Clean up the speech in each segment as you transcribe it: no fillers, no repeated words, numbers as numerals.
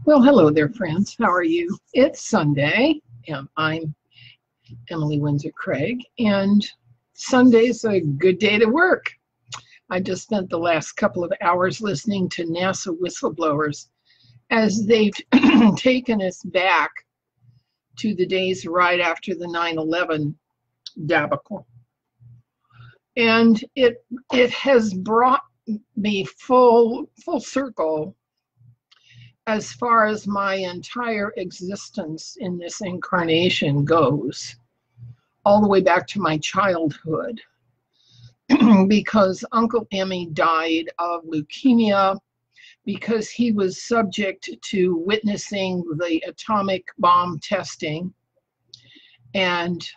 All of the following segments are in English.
Well, hello there, friends. How are you? It's Sunday, and I'm Emily Windsor Craig, and Sunday's a good day to work. I just spent the last couple of hours listening to NASA whistleblowers as they've taken us back to the days right after the 9/11 debacle. And it has brought me full circle as far as my entire existence in this incarnation goes, all the way back to my childhood, because Uncle Emmy died of leukemia, because he was subject to witnessing the atomic bomb testing. And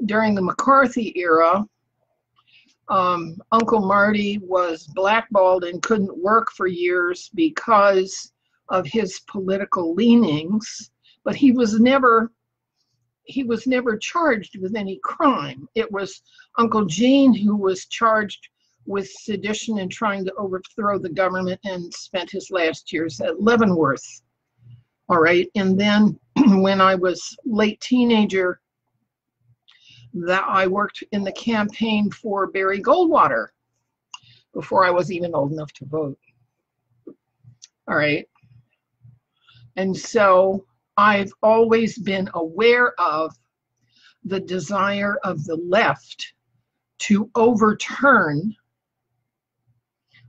during the McCarthy era, Uncle Marty was blackballed and couldn't work for years because of his political leanings, but he was never charged with any crime. It was Uncle Gene who was charged with sedition and trying to overthrow the government and spent his last years at Leavenworth. All right, and then when I was late teenager, that I worked in the campaign for Barry Goldwater before I was even old enough to vote. All right. And so I've always been aware of the desire of the left to overturn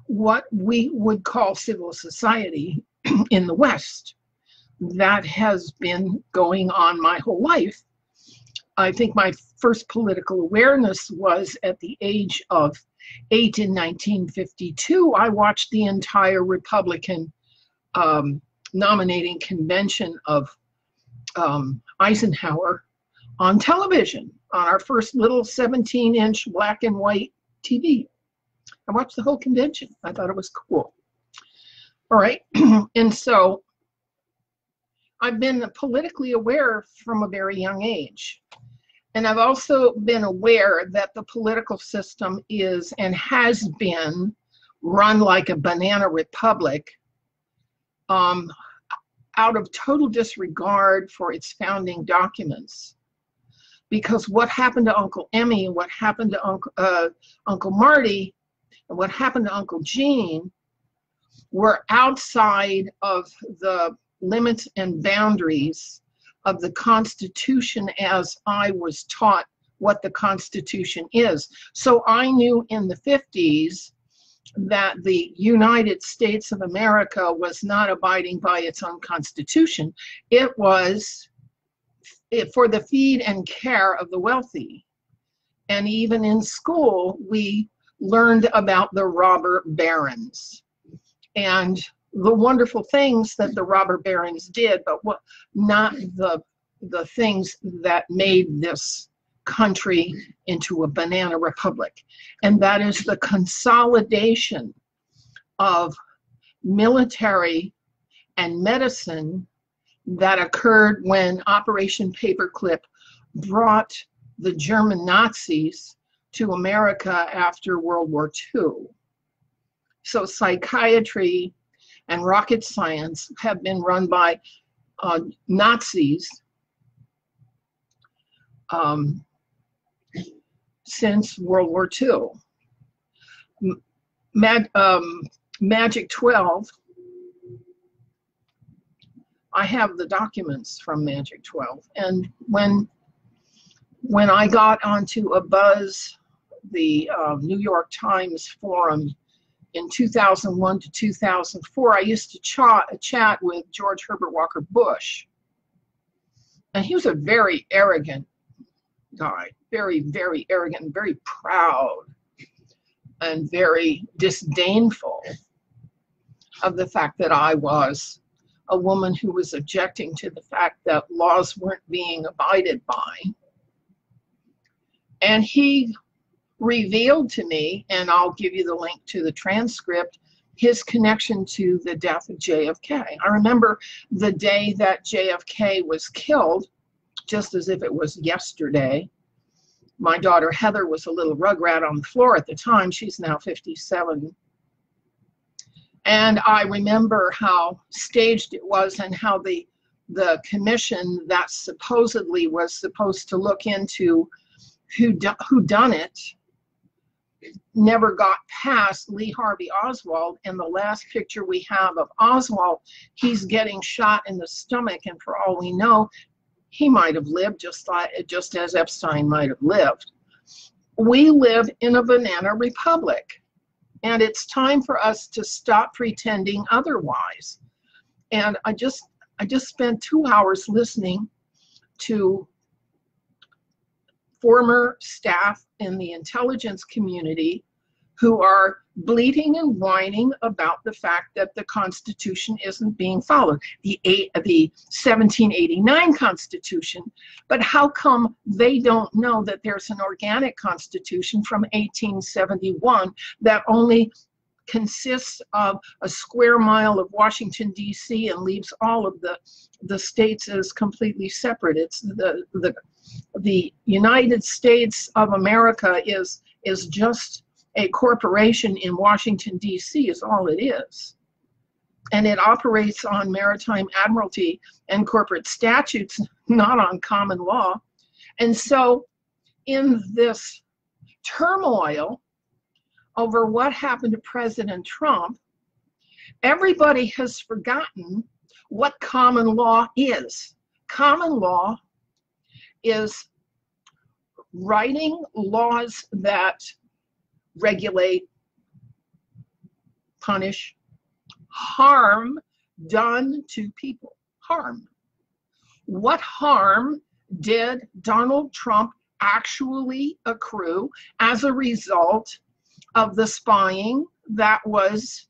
what we would call civil society in the West. That has been going on my whole life. I think my first political awareness was at the age of 8 in 1952. I watched the entire Republican nominating convention of Eisenhower on television, on our first little 17-inch black and white TV. I watched the whole convention. I thought it was cool. All right, and so I've been politically aware from a very young age. And I've also been aware that the political system is and has been run like a banana republic, out of total disregard for its founding documents. Because what happened to Uncle Emmy, what happened to Uncle Marty, and what happened to Uncle Gene were outside of the limits and boundaries of the Constitution as I was taught what the Constitution is. So I knew in the 50s that the United States of America was not abiding by its own Constitution. It was for the feed and care of the wealthy. And even in school, we learned about the robber barons and the wonderful things that the robber barons did, but not the things that made this country into a banana republic. And that is the consolidation of military and medicine that occurred when Operation Paperclip brought the German Nazis to America after World War II. So psychiatry and rocket science have been run by Nazis since World War II. Magic 12, I have the documents from Magic 12. And when I got onto a buzz, the New York Times forum, in 2001 to 2004, I used to chat with George Herbert Walker Bush. And he was a very arrogant guy, very, very arrogant, and very proud, and very disdainful of the fact that I was a woman who was objecting to the fact that laws weren't being abided by. And he revealed to me, and I'll give you the link to the transcript, his connection to the death of JFK. I remember the day that JFK was killed, just as if it was yesterday. My daughter Heather was a little rugrat on the floor at the time. She's now 57. And I remember how staged it was and how the commission that supposedly was supposed to look into who done it never got past Lee Harvey Oswald. And the last picture we have of Oswald, he's getting shot in the stomach, and for all we know, he might have lived just as Epstein might have lived. We live in a banana republic, and it's time for us to stop pretending otherwise. And I just spent 2 hours listening to former staff in the intelligence community who are bleating and whining about the fact that the Constitution isn't being followed, the 1789 Constitution. But how come they don't know that there's an organic Constitution from 1871 that only consists of a square mile of Washington, D.C. and leaves all of the states as completely separate? It's the United States of America is just a corporation in Washington, D.C. is all it is. And it operates on maritime admiralty and corporate statutes, not on common law. And so in this turmoil over what happened to President Trump, everybody has forgotten what common law is. Common law is writing laws that regulate, punish harm done to people. Harm. What harm did Donald Trump actually accrue as a result of the spying that was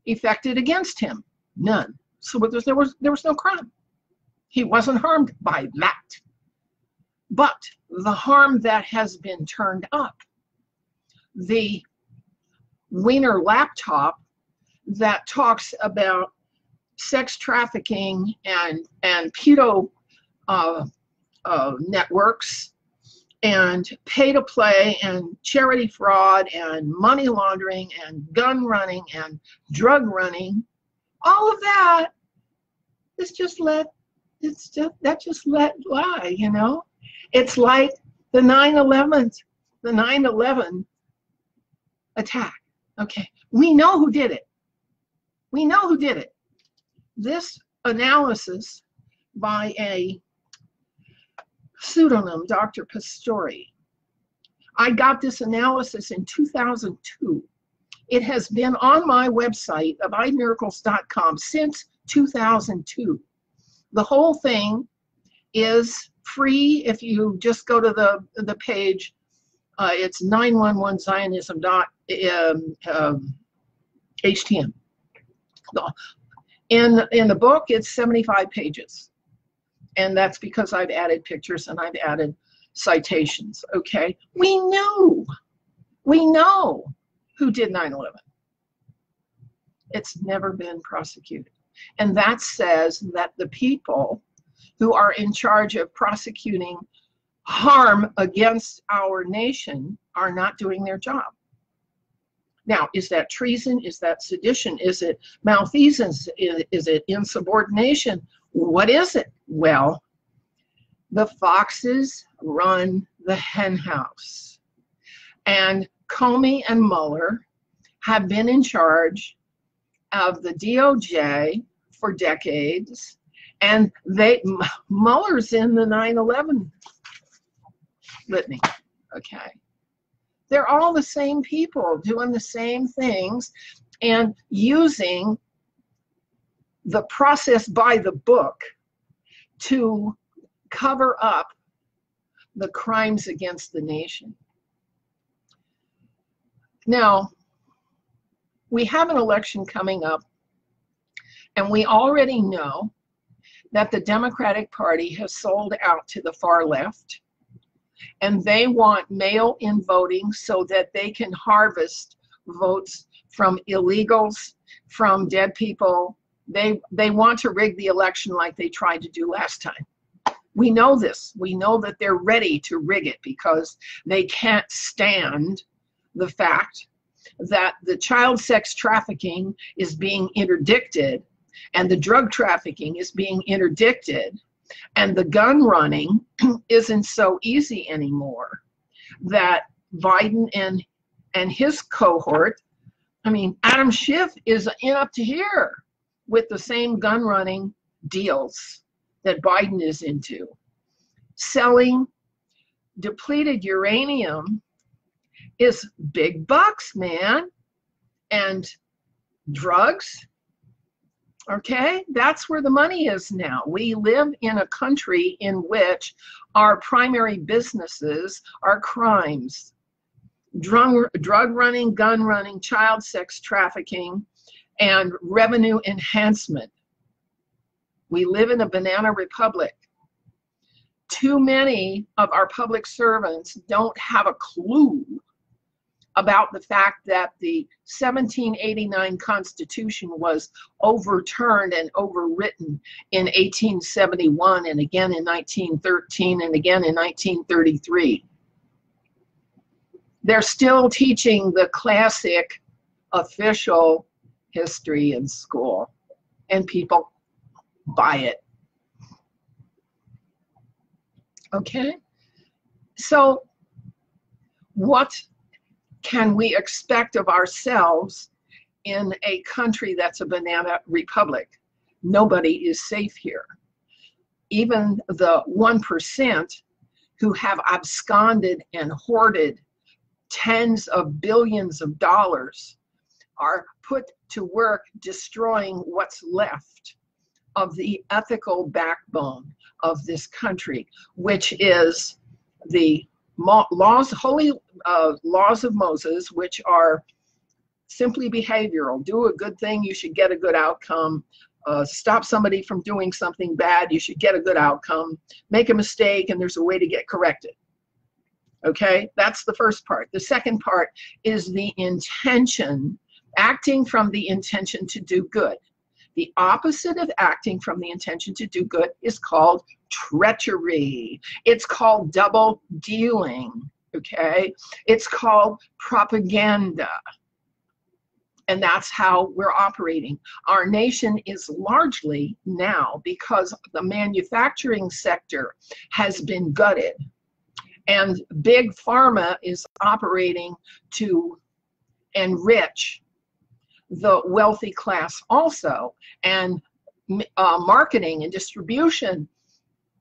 effected against him? None. So there was no crime. He wasn't harmed by that. But the harm that has been turned up, the Wiener laptop that talks about sex trafficking and pedo networks and pay to play and charity fraud and money laundering and gun running and drug running, all of that is just let lie, you know? It's like the 9/11 attack. Okay, we know who did it. We know who did it. This analysis by a pseudonym, Dr. Pastori. I got this analysis in 2002. It has been on my website, abidemiracles.com, since 2002. The whole thing is free if you just go to the page. It's 911zionism.htm. In the book, it's 75 pages. And that's because I've added pictures and I've added citations, okay? We know who did 9/11. It's never been prosecuted. And that says that the people who are in charge of prosecuting harm against our nation are not doing their job. Now, is that treason? Is that sedition? Is it malfeasance? Is it insubordination? What is it? Well, the foxes run the hen house. And Comey and Mueller have been in charge of the DOJ for decades. And Mueller's in the 9/11 litany, okay? They're all the same people doing the same things and using the process by the book to cover up the crimes against the nation. Now, we have an election coming up, and we already know that the Democratic Party has sold out to the far left, and they want mail-in voting so that they can harvest votes from illegals, from dead people. They want to rig the election like they tried to do last time. We know this. We know that they're ready to rig it because they can't stand the fact that the child sex trafficking is being interdicted, and the drug trafficking is being interdicted, and the gun running isn't so easy anymore, that Biden and his cohort, I mean, Adam Schiff is in up to here with the same gun running deals that Biden is into. Selling depleted uranium is big bucks, man. And drugs, okay, that's where the money is now. We live in a country in which our primary businesses are crimes. Drug running, gun running, child sex trafficking, and revenue enhancement. We live in a banana republic. Too many of our public servants don't have a clue about the fact that the 1789 Constitution was overturned and overwritten in 1871 and again in 1913 and again in 1933. They're still teaching the classic official history in school, and people buy it. Okay? So what can we expect of ourselves in a country that's a banana republic? Nobody is safe here. Even the 1% who have absconded and hoarded tens of billions of dollars are put to work destroying what's left of the ethical backbone of this country, which is the holy laws of Moses, which are simply behavioral. Do a good thing, you should get a good outcome. Stop somebody from doing something bad, you should get a good outcome. Make a mistake, and there's a way to get corrected. Okay, that's the first part. The second part is the intention, acting from the intention to do good. The opposite of acting from the intention to do good is called treachery. It's called double dealing, okay? It's called propaganda. And that's how we're operating. Our nation is largely now, because the manufacturing sector has been gutted, and big pharma is operating to enrich the wealthy class also, and marketing and distribution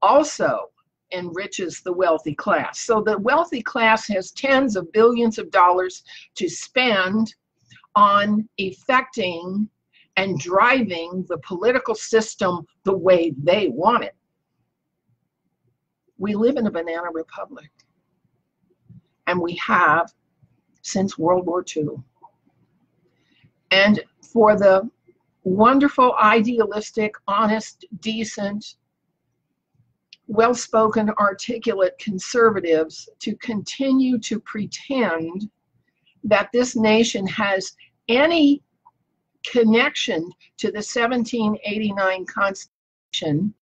also enriches the wealthy class. So the wealthy class has tens of billions of dollars to spend on effecting and driving the political system the way they want it. We live in a banana republic, and we have since World War II. And for the wonderful, idealistic, honest, decent, well-spoken, articulate conservatives to continue to pretend that this nation has any connection to the 1789 Constitution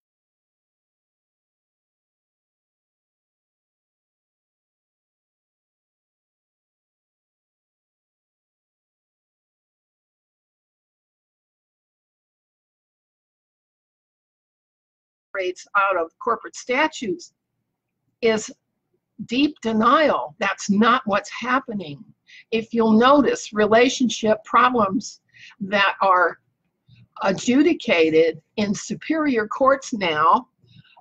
out of corporate statutes is deep denial. That's not what's happening. If you'll notice, relationship problems that are adjudicated in superior courts now,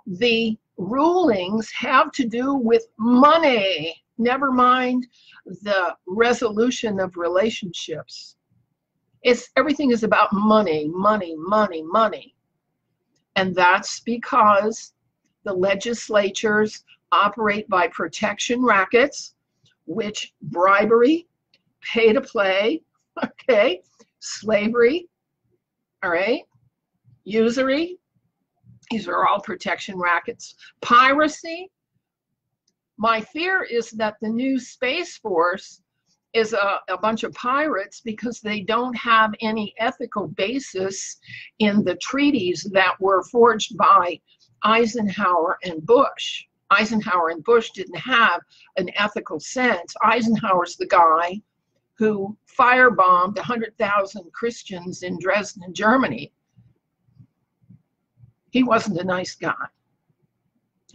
the rulings have to do with money, never mind the resolution of relationships. Everything is about money, money, money, money. And that's because the legislatures operate by protection rackets, which bribery, pay to play, okay, slavery, all right, usury, these are all protection rackets. Piracy, my fear is that the new Space Force is a bunch of pirates because they don't have any ethical basis in the treaties that were forged by Eisenhower and Bush. Eisenhower and Bush didn't have an ethical sense. Eisenhower's the guy who firebombed 100,000 Christians in Dresden, Germany, he wasn't a nice guy.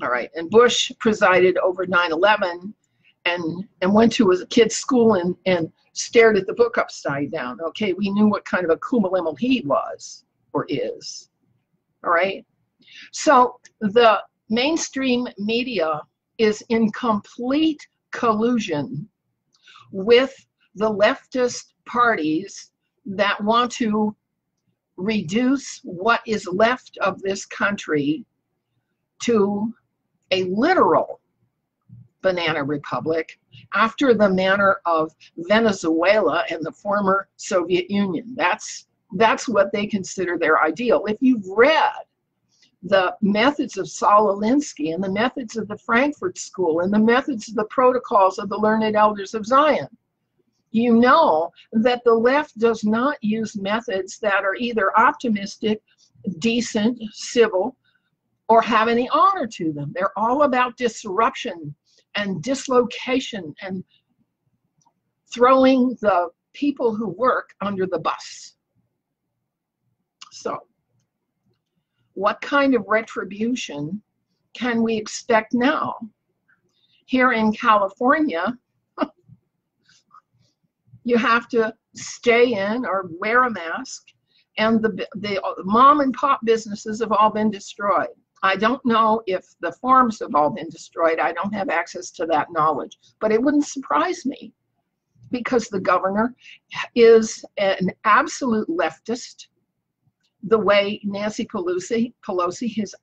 All right, and Bush presided over 9/11 and went to a kid's school and stared at the book upside down. Okay, we knew what kind of a kumalimal he was or is. All right, so the mainstream media is in complete collusion with the leftist parties that want to reduce what is left of this country to a literal banana republic after the manner of Venezuela and the former Soviet Union. That's what they consider their ideal. If you've read the methods of Saul Alinsky and the methods of the Frankfurt School and the methods of the protocols of the learned elders of Zion, you know that the left does not use methods that are either optimistic, decent, civil, or have any honor to them. They're all about disruption and dislocation and throwing the people who work under the bus. So, what kind of retribution can we expect now? Here in California, you have to stay in or wear a mask, and the mom and pop businesses have all been destroyed. I don't know if the farms have all been destroyed. I don't have access to that knowledge, but it wouldn't surprise me because the governor is an absolute leftist, the way Nancy Pelosi, his